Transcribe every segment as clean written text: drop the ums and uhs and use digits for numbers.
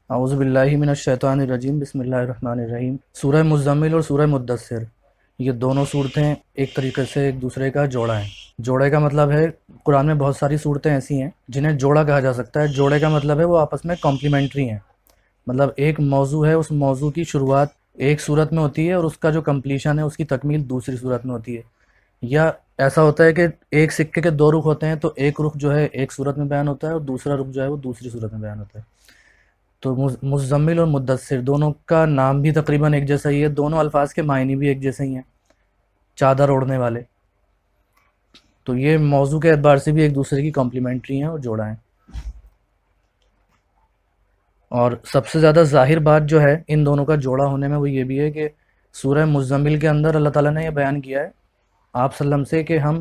اعوذ باللہ من الشیطان الرجیم، بسم اللہ الرحمن الرحیم۔ سورہ مزمل اور سورہ مدثر، یہ دونوں صورتیں ایک طریقے سے ایک دوسرے کا جوڑا ہیں۔ جوڑے کا مطلب ہے، قرآن میں بہت ساری صورتیں ایسی ہیں جنہیں جوڑا کہا جا سکتا ہے۔ جوڑے کا مطلب ہے وہ آپس میں کمپلیمنٹری ہیں، مطلب ایک موضوع ہے، اس موضوع کی شروعات ایک صورت میں ہوتی ہے اور اس کا جو کمپلیشن ہے، اس کی تکمیل دوسری صورت میں ہوتی ہے۔ یا ایسا ہوتا ہے کہ ایک سکے کے دو رخ ہوتے ہیں، تو ایک رخ جو ہے ایک صورت میں بیان ہوتا ہے اور دوسرا رخ جو ہے وہ دوسری صورت میں بیان ہوتا ہے۔ تو مزمل اور مدثر دونوں کا نام بھی تقریباً ایک جیسا ہی ہے، دونوں الفاظ کے معنی بھی ایک جیسے ہی ہیں، چادر اوڑھنے والے۔ تو یہ موضوع کے اعتبار سے بھی ایک دوسرے کی کمپلیمنٹری ہیں اور جوڑا ہیں۔ اور سب سے زیادہ ظاہر بات جو ہے ان دونوں کا جوڑا ہونے میں وہ یہ بھی ہے کہ سورہ مزمل کے اندر اللہ تعالیٰ نے یہ بیان کیا ہے آپ صلی اللہ علیہ وسلم سے کہ ہم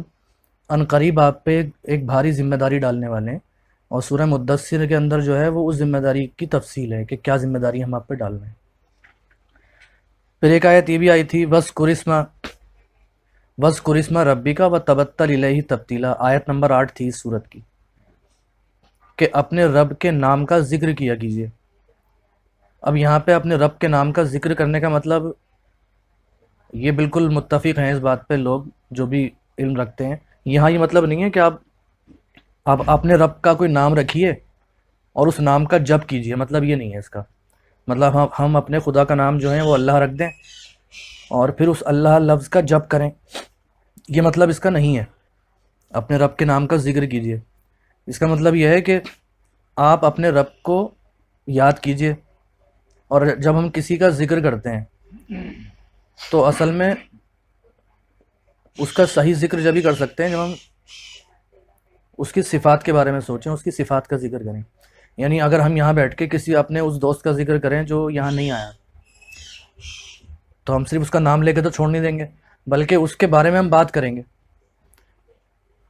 عنقریب آپ پہ ایک بھاری ذمہ داری ڈالنے والے ہیں، اور سورہ مدثر کے اندر جو ہے وہ اس ذمہ داری کی تفصیل ہے کہ کیا ذمہ داری ہم آپ پہ ڈال رہے ہیں۔ پھر ایک آیت یہ بھی آئی تھی، وَاذْكُرِ اسْمَ رَبِّكَ وَتَبَتَّلْ إِلَيْهِ تَبْتِيلًا، آیت نمبر 8 تھی اس سورت کی، کہ اپنے رب کے نام کا ذکر کیا کیجیے۔ اب یہاں پہ اپنے رب کے نام کا ذکر کرنے کا مطلب، یہ بالکل متفق ہیں اس بات پہ لوگ جو بھی علم رکھتے ہیں، یہاں یہ مطلب نہیں ہے کہ آپ اپنے رب کا کوئی نام رکھیے اور اس نام کا جپ کیجیے، مطلب یہ نہیں ہے اس کا۔ مطلب ہم اپنے خدا کا نام جو ہے وہ اللہ رکھ دیں اور پھر اس اللہ لفظ کا جپ کریں، یہ مطلب اس کا نہیں ہے۔ اپنے رب کے نام کا ذکر کیجیے، اس کا مطلب یہ ہے کہ آپ اپنے رب کو یاد کیجیے، اور جب ہم کسی کا ذکر کرتے ہیں تو اصل میں اس کا صحیح ذکر جب ہی کر سکتے ہیں جب ہم اس کی صفات کے بارے میں سوچیں، اس کی صفات کا ذکر کریں۔ یعنی اگر ہم یہاں بیٹھ کے کسی اپنے اس دوست کا ذکر کریں جو یہاں نہیں آیا، تو ہم صرف اس کا نام لے کے تو چھوڑ نہیں دیں گے، بلکہ اس کے بارے میں ہم بات کریں گے۔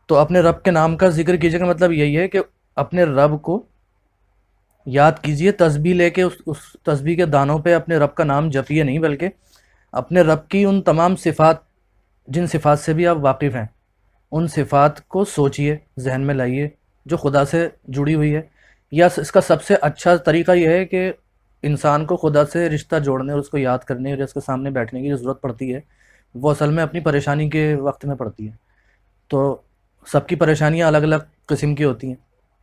تو اپنے رب کے نام کا ذکر کیجیے کا مطلب یہی ہے کہ اپنے رب کو یاد کیجیے، تسبیح لے کے اس تسبیح کے دانوں پہ اپنے رب کا نام جپیے نہیں، بلکہ اپنے رب کی ان تمام صفات، جن صفات سے بھی آپ واقف ہیں، ان صفات کو سوچیے، ذہن میں لائیے، جو خدا سے جڑی ہوئی ہے۔ یا اس کا سب سے اچھا طریقہ یہ ہے کہ انسان کو خدا سے رشتہ جوڑنے اور اس کو یاد کرنے اور اس کے سامنے بیٹھنے کی جو ضرورت پڑتی ہے، وہ اصل میں اپنی پریشانی کے وقت میں پڑتی ہے۔ تو سب کی پریشانیاں الگ الگ قسم کی ہوتی ہیں،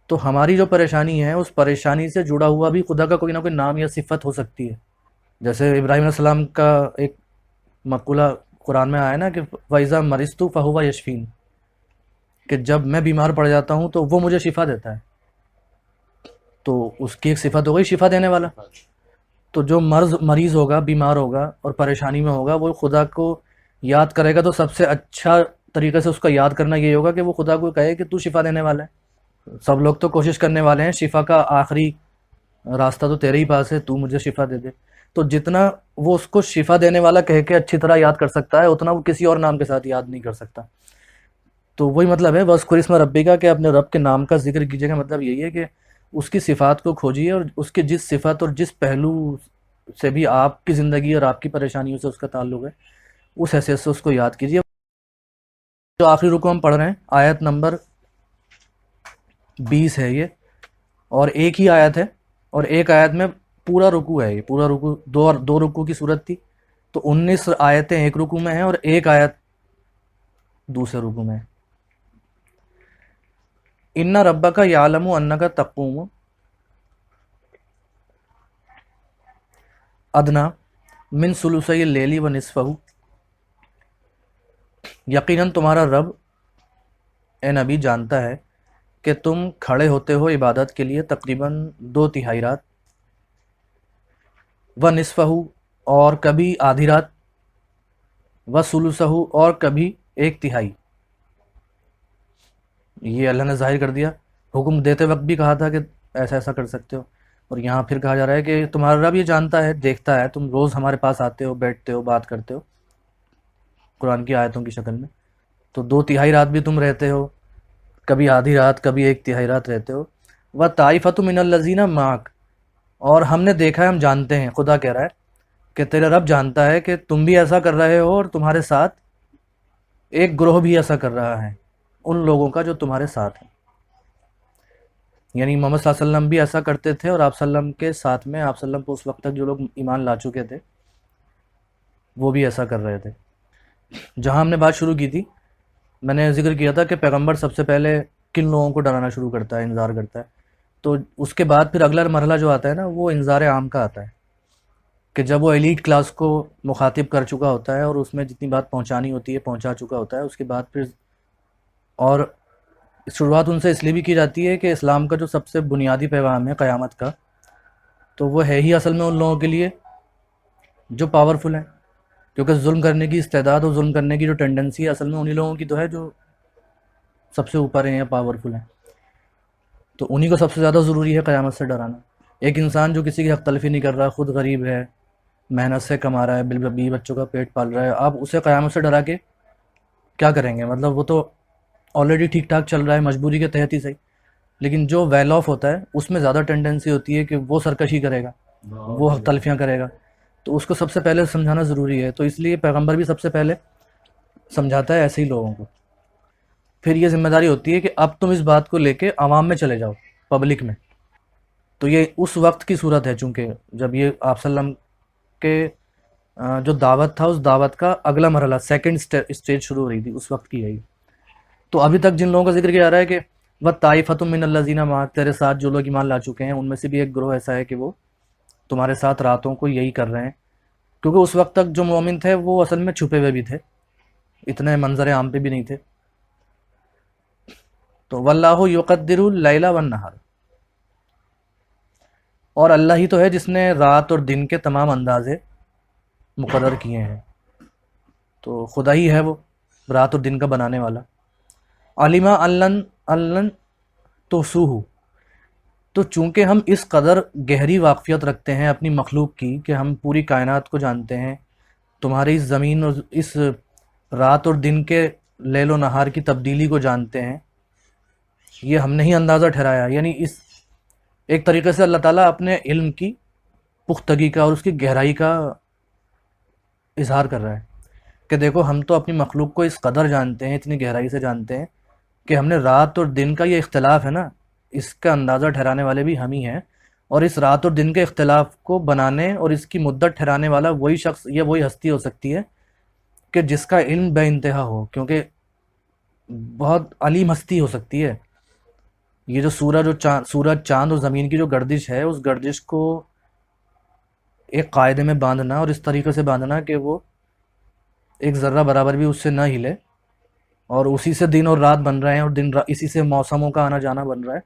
تو ہماری جو پریشانی ہے اس پریشانی سے جڑا ہوا بھی خدا کا کوئی نہ کوئی نام یا صفت ہو سکتی ہے۔ جیسے ابراہیم علیہ السلام کا ایک مقولہ قرآن میں آیا نا کہ وَإِذَا مَرِضْتُ فَهُوَ يَشْفِينِ، کہ جب میں بیمار پڑ جاتا ہوں تو وہ مجھے شفا دیتا ہے۔ تو اس کی ایک صفت ہو گئی شفا دینے والا۔ تو جو مریض ہوگا، بیمار ہوگا اور پریشانی میں ہوگا، وہ خدا کو یاد کرے گا، تو سب سے اچھا طریقے سے اس کا یاد کرنا یہ ہوگا کہ وہ خدا کو کہے کہ تو شفا دینے والا ہے۔ سب لوگ تو کوشش کرنے والے ہیں، شفا کا آخری راستہ تو تیرے ہی پاس ہے، تو مجھے شفا دے دے۔ تو جتنا وہ اس کو شفا دینے والا کہہ کے اچھی طرح یاد کر سکتا ہے، اتنا وہ کسی اور نام کے ساتھ یاد نہیں کر سکتا۔ تو وہی مطلب ہے وَاذْكُرِ اسْمَ رَبِّكَ، کہ اپنے رب کے نام کا ذکر کیجیے کا مطلب یہی ہے کہ اس کی صفات کو کھوجیے، اور اس کے جس صفت اور جس پہلو سے بھی آپ کی زندگی اور آپ کی پریشانیوں سے اس کا تعلق ہے، اس حیثیت سے اس کو یاد کیجیے۔ جو آخری رکوع ہم پڑھ رہے ہیں، آیت نمبر 20 ہے یہ، اور ایک ہی آیت ہے، اور ایک آیت میں پورا رکوع ہے۔ یہ پورا رکوع دو رکوع کی صورت تھی، تو 19 آیتیں ایک رکوع میں ہیں اور ایک آیت دوسرے رکوع میں ہے۔ ان ربک یعلم انک تقوم ادنی من ثلثی اللیل و نصفہ، یقیناً تمہارا رب اے نبی جانتا ہے کہ تم کھڑے ہوتے ہو عبادت کے لیے تقریباً 2/3 رات، و نصفہ، اور کبھی آدھی رات، و ثلثہ، اور کبھی 1/3۔ یہ اللہ نے ظاہر کر دیا، حکم دیتے وقت بھی کہا تھا کہ ایسا ایسا کر سکتے ہو، اور یہاں پھر کہا جا رہا ہے کہ تمہارا رب یہ جانتا ہے، دیکھتا ہے، تم روز ہمارے پاس آتے ہو، بیٹھتے ہو، بات کرتے ہو قرآن کی آیتوں کی شکل میں، تو 2/3 رات بھی تم رہتے ہو، کبھی آدھی رات، کبھی 1/3 رات رہتے ہو۔ وَطَائِفَةٌ مِّنَ الَّذِينَ مَعَكَ، اور ہم نے دیکھا ہے، ہم جانتے ہیں، خدا کہہ رہا ہے کہ تیرا رب جانتا ہے کہ تم بھی ایسا کر رہے ہو، اور تمہارے ساتھ ایک گروہ بھی ایسا کر رہا ہے، ان لوگوں کا جو تمہارے ساتھ ہیں۔ یعنی محمد صلی اللہ علیہ وسلم بھی ایسا کرتے تھے، اور آپ صلی اللہ علیہ وسلم کے ساتھ میں آپ صلی اللہ علیہ وسلم کو اس وقت تک جو لوگ ایمان لا چکے تھے وہ بھی ایسا کر رہے تھے۔ جہاں ہم نے بات شروع کی تھی، میں نے ذکر کیا تھا کہ پیغمبر سب سے پہلے کن لوگوں کو ڈرانا شروع کرتا ہے، انذار کرتا ہے، تو اس کے بعد پھر اگلا مرحلہ جو آتا ہے نا وہ انذار عام کا آتا ہے، کہ جب وہ ایلیٹ کلاس کو مخاطب کر چکا ہوتا ہے اور اس میں جتنی بات پہنچانی ہوتی ہے پہنچا چکا ہوتا ہے، اس کے بعد پھر اور شروعات ان سے اس لیے بھی کی جاتی ہے کہ اسلام کا جو سب سے بنیادی پیغام ہے قیامت کا، تو وہ ہے ہی اصل میں ان لوگوں کے لیے جو پاورفل ہیں، کیونکہ ظلم کرنے کی استعداد اور ظلم کرنے کی جو ٹینڈنسی ہے اصل میں انہی لوگوں کی تو ہے جو سب سے اوپر ہیں یا پاورفل ہیں، تو انہی کو سب سے زیادہ ضروری ہے قیامت سے ڈرانا۔ ایک انسان جو کسی کی حق تلفی نہیں کر رہا، خود غریب ہے، محنت سے کما رہا ہے، بیوی بچوں کا پیٹ پال رہا ہے، آپ اسے قیامت سے ڈرا کے کیا کریں گے؟ مطلب وہ تو آلریڈی ٹھیک ٹھاک چل رہا ہے مجبوری کے تحت ہی صحیح، لیکن جو ویل آف ہوتا ہے اس میں زیادہ ٹینڈنسی ہوتی ہے کہ وہ سرکشی کرے گا، وہ حق تلفیاں کرے گا، تو اس کو سب سے پہلے سمجھانا ضروری ہے، تو اس لیے پیغمبر بھی سب سے پہلے سمجھاتا ہے ایسے ہی لوگوں کو۔ پھر یہ ذمہ داری ہوتی ہے کہ اب تم اس بات کو لے کے عوام میں چلے جاؤ، پبلک میں، تو یہ اس وقت کی صورت ہے، چونکہ جب یہ آپ صلی اللہ علیہ وسلم کے جو دعوت تھا اس دعوت کا اگلا مرحلہ سیکنڈ اسٹیج شروع ہو رہی تھی، اس وقت کی ہے یہ۔ تو ابھی تک جن لوگوں کا ذکر کیا جا رہا ہے کہ وَطَائِفَةٌ مِّنَ الَّذِينَ مَعَكَ، تیرے ساتھ جو لوگ ایمان لا چکے ہیں ان میں سے بھی ایک گروہ ایسا ہے کہ وہ تمہارے ساتھ راتوں کو یہی کر رہے ہیں، کیونکہ اس وقت تک جو مومن تھے وہ اصل میں چھپے ہوئے بھی تھے، اتنے منظر عام پہ بھی نہیں تھے۔ تو وَاللَّهُ يُقَدِّرُ اللَّيْلَ وَالنَّهَارَ، اور اللہ ہی تو ہے جس نے رات اور دن کے تمام اندازے مقرر کیے ہیں، تو خدا ہی ہے وہ رات اور دن کا بنانے والا۔ عَلِمَ أَن تُحْصُوهُ، تو چونکہ ہم اس قدر گہری واقفیت رکھتے ہیں اپنی مخلوق کی کہ ہم پوری کائنات کو جانتے ہیں، تمہاری اس زمین اور اس رات اور دن کے لیل و نہار کی تبدیلی کو جانتے ہیں، یہ ہم نے ہی اندازہ ٹھہرایا، یعنی اس ایک طریقے سے اللہ تعالیٰ اپنے علم کی پختگی کا اور اس کی گہرائی کا اظہار کر رہا ہے کہ دیکھو ہم تو اپنی مخلوق کو اس قدر جانتے ہیں، اتنی گہرائی سے جانتے ہیں کہ ہم نے رات اور دن کا یہ اختلاف ہے نا، اس کا اندازہ ٹھہرانے والے بھی ہم ہی ہیں، اور اس رات اور دن کے اختلاف کو بنانے اور اس کی مدت ٹھہرانے والا وہی شخص یا وہی ہستی ہو سکتی ہے کہ جس کا علم بے انتہا ہو، کیونکہ بہت علیم ہستی ہو سکتی ہے۔ یہ جو سورج چاند اور زمین کی جو گردش ہے، اس گردش کو ایک قاعدے میں باندھنا اور اس طریقے سے باندھنا کہ وہ ایک ذرہ برابر بھی اس سے نہ ہلے، اور اسی سے دن اور رات بن رہے ہیں اور اسی سے موسموں کا آنا جانا بن رہا ہے،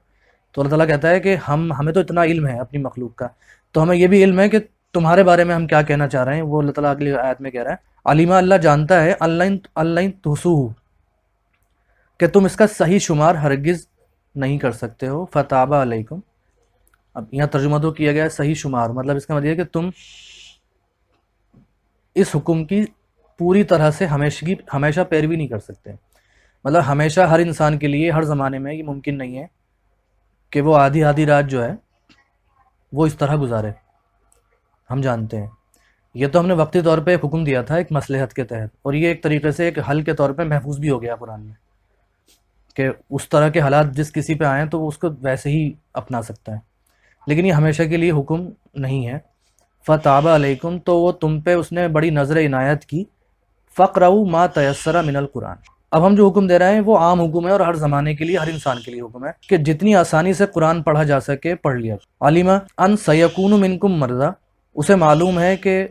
تو اللہ تعالیٰ کہتا ہے کہ ہمیں تو اتنا علم ہے اپنی مخلوق کا، تو ہمیں یہ بھی علم ہے کہ تمہارے بارے میں ہم کیا کہنا چاہ رہے ہیں، وہ اللہ تعالیٰ اگلی آیت میں کہہ رہا ہے علیمہ، اللہ جانتا ہے، اللہ تحصوہ، کہ تم اس کا صحیح شمار ہرگز نہیں کر سکتے ہو، فتاب علیکم، اب یہاں ترجمہ تو کیا گیا ہے صحیح شمار، مطلب اس کا مطلب یہ ہے کہ تم اس حکم کی پوری طرح سے ہمیشہ پیروی نہیں کر سکتے، مطلب ہمیشہ ہر انسان کے لیے ہر زمانے میں یہ ممکن نہیں ہے کہ وہ آدھی رات جو ہے وہ اس طرح گزارے، ہم جانتے ہیں یہ تو ہم نے وقتی طور پہ ایک حکم دیا تھا ایک مصلحت کے تحت، اور یہ ایک طریقے سے ایک حل کے طور پہ محفوظ بھی ہو گیا قرآن میں، کہ اس طرح کے حالات جس کسی پہ آئیں تو وہ اس کو ویسے ہی اپنا سکتا ہے، لیکن یہ ہمیشہ کے لیے حکم نہیں ہے۔ فتاب علیکم، تو وہ تم پہ اس نے بڑی نظر عنایت کی، فقرؤ ما تیسر من القرآن، اب ہم جو حکم دے رہے ہیں وہ عام حکم ہے اور ہر زمانے کے لیے ہر انسان کے لیے حکم ہے کہ جتنی آسانی سے قرآن پڑھا جا سکے پڑھ لیا۔ علیمہ ان سیکون منکم مرضی، اسے معلوم ہے کہ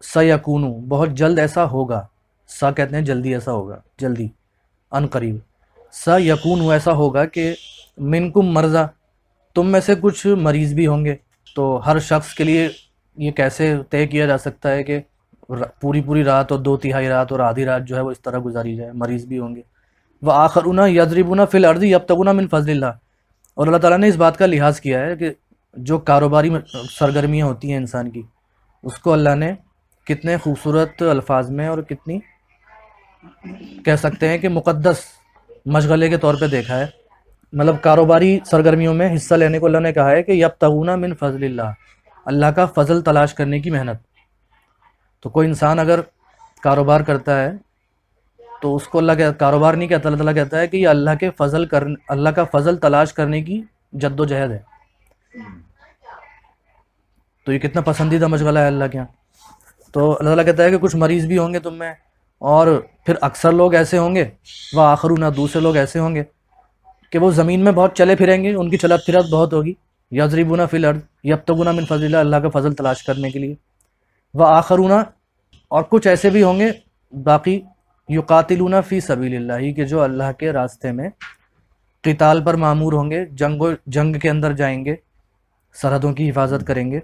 سیکون بہت جلد ایسا ہوگا، سا کہتے ہیں جلدی ایسا ہوگا، جلدی، ان قریب، سیکون ایسا ہوگا کہ منکم مرضی، تم میں سے کچھ مریض بھی ہوں گے، تو ہر شخص کے لیے یہ کیسے طے کیا جا سکتا ہے کہ پوری رات اور 2/3 رات اور آدھی رات جو ہے وہ اس طرح گزاری جائے، مریض بھی ہوں گے۔ وآخرون یضربون فی الارض یبتغون من فضل اللہ، اور اللہ تعالیٰ نے اس بات کا لحاظ کیا ہے کہ جو کاروباری سرگرمیاں ہوتی ہیں انسان کی، اس کو اللہ نے کتنے خوبصورت الفاظ میں اور کتنی کہہ سکتے ہیں کہ مقدس مشغلے کے طور پہ دیکھا ہے، مطلب کاروباری سرگرمیوں میں حصہ لینے کو اللہ نے کہا ہے کہ یبتغون من فضل اللہ، اللہ کا فضل تلاش کرنے کی محنت۔ تو کوئی انسان اگر کاروبار کرتا ہے تو اس کو اللہ کا کاروبار نہیں کہتا، اللہ تعالیٰ کہتا ہے کہ یہ اللہ کا فضل تلاش کرنے کی جد و جہد ہے. تو یہ کتنا پسندیدہ مشغلہ ہے اللہ کے یہاں. تو اللہ تعالیٰ کہتا ہے کہ کچھ مریض بھی ہوں گے تم میں، اور پھر اکثر لوگ ایسے ہوں گے، وآخرون دوسرے لوگ ایسے ہوں گے کہ وہ زمین میں بہت چلے پھریں گے، ان کی چلت پھرت بہت ہوگی. یضربون فی الارض یبتغون من فضل اللہ، اللہ کا فضل تلاش کرنے کے لیے. وآخرون، اور کچھ ایسے بھی ہوں گے باقی، یقاتلون فی سبیل اللہ، کہ جو اللہ کے راستے میں قتال پر معمور ہوں گے، جنگ کے اندر جائیں گے، سرحدوں کی حفاظت کریں گے.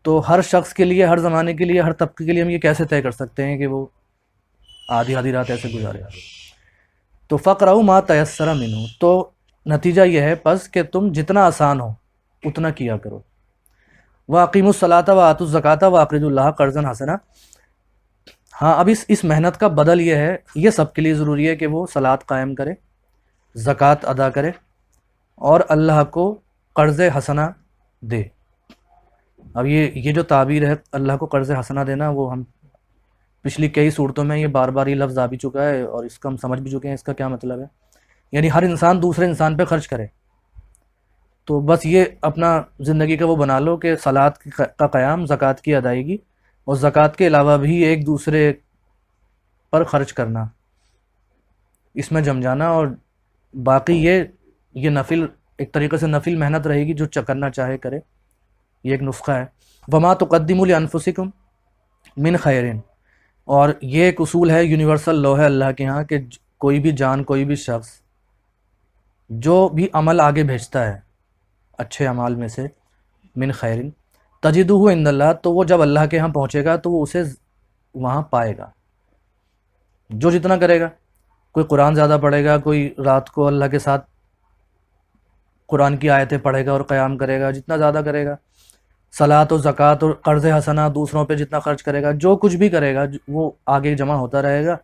تو ہر شخص کے لیے، ہر زمانے کے لیے، ہر طبقے کے لیے ہم یہ کیسے طے کر سکتے ہیں کہ وہ آدھی آدھی رات ایسے گزارے؟ تو فقرؤ ما تیسر منہ، تو نتیجہ یہ ہے پس کہ تم جتنا آسان ہو اتنا کیا کرو. وَأَقِیمُوا الصَّلَاةَ وَآتُوا الزَّکَاةَ وَأَقْرِضُوا اللَّهَ قَرْضًا حَسَنًا. ہاں، اب اس محنت کا بدل یہ ہے، یہ سب کے لیے ضروری ہے کہ وہ صلاۃ قائم کرے، زکوٰۃ ادا کرے، اور اللہ کو قرض حسنہ دے. اب یہ جو تعبیر ہے اللہ کو قرض حسنہ دینا، وہ ہم پچھلی کئی صورتوں میں یہ بار بار یہ لفظ آ بھی چکا ہے، اور اس کا ہم سمجھ بھی چکے ہیں اس کا کیا مطلب ہے. یعنی ہر انسان دوسرے انسان پہ خرچ کرے. تو بس یہ اپنا زندگی کا وہ بنا لو کہ صلاۃ کا قیام، زکوٰۃ کی ادائیگی، اور زکوٰۃ کے علاوہ بھی ایک دوسرے پر خرچ کرنا، اس میں جم جانا. اور باقی یہ نفل، ایک طریقے سے نفل محنت رہے گی، جو کرنا چاہے کرے. یہ ایک نسخہ ہے. وما تقدموا لانفسکم من خیر، اور یہ ایک اصول ہے، یونیورسل لا ہے اللہ کے ہاں، کہ کوئی بھی جان، کوئی بھی شخص جو بھی عمل آگے بھیجتا ہے اچھے اعمال میں سے، من خیر تجدہ عند اللہ، تو وہ جب اللہ کے ہاں پہنچے گا تو وہ اسے وہاں پائے گا. جو جتنا کرے گا، کوئی قرآن زیادہ پڑھے گا، کوئی رات کو اللہ کے ساتھ قرآن کی آیتیں پڑھے گا اور قیام کرے گا، جتنا زیادہ کرے گا، صلاۃ و زکوٰۃ اور قرض حسنہ دوسروں پہ جتنا خرچ کرے گا، جو کچھ بھی کرے گا وہ آگے جمع ہوتا رہے گا.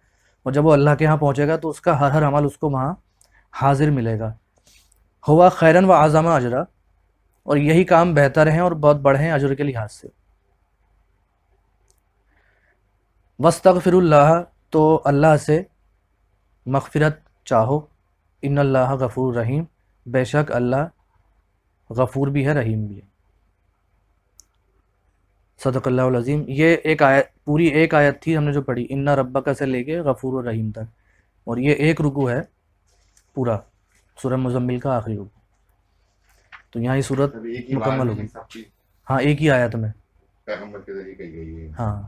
اور جب وہ اللہ کے ہاں پہنچے گا تو اس کا ہر عمل اس کو وہاں حاضر ملے گا. ہوا خیرن و اعظم اجرا، اور یہی کام بہتر ہیں اور بہت بڑے ہیں اجر کے لحاظ سے. واستغفر اللہ، تو اللہ سے مغفرت چاہو. ان اللہ غفور رحیم، بے شک اللہ غفور بھی ہے، رحیم بھی ہے. صدق اللہ العظیم. یہ ایک آیت، پوری ایک آیت تھی ہم نے جو پڑھی، ان ربک سے لے کے غفور و رحیم تک، اور یہ ایک رکوع ہے پورا سورہ مزمل کا آخری رکوع. تو یہاں یہ صورت مکمل ہوگی. ہاں، ایک ہی آیت میں. پیغمبر کے ذریعے کہی گئی ہے. ہاں.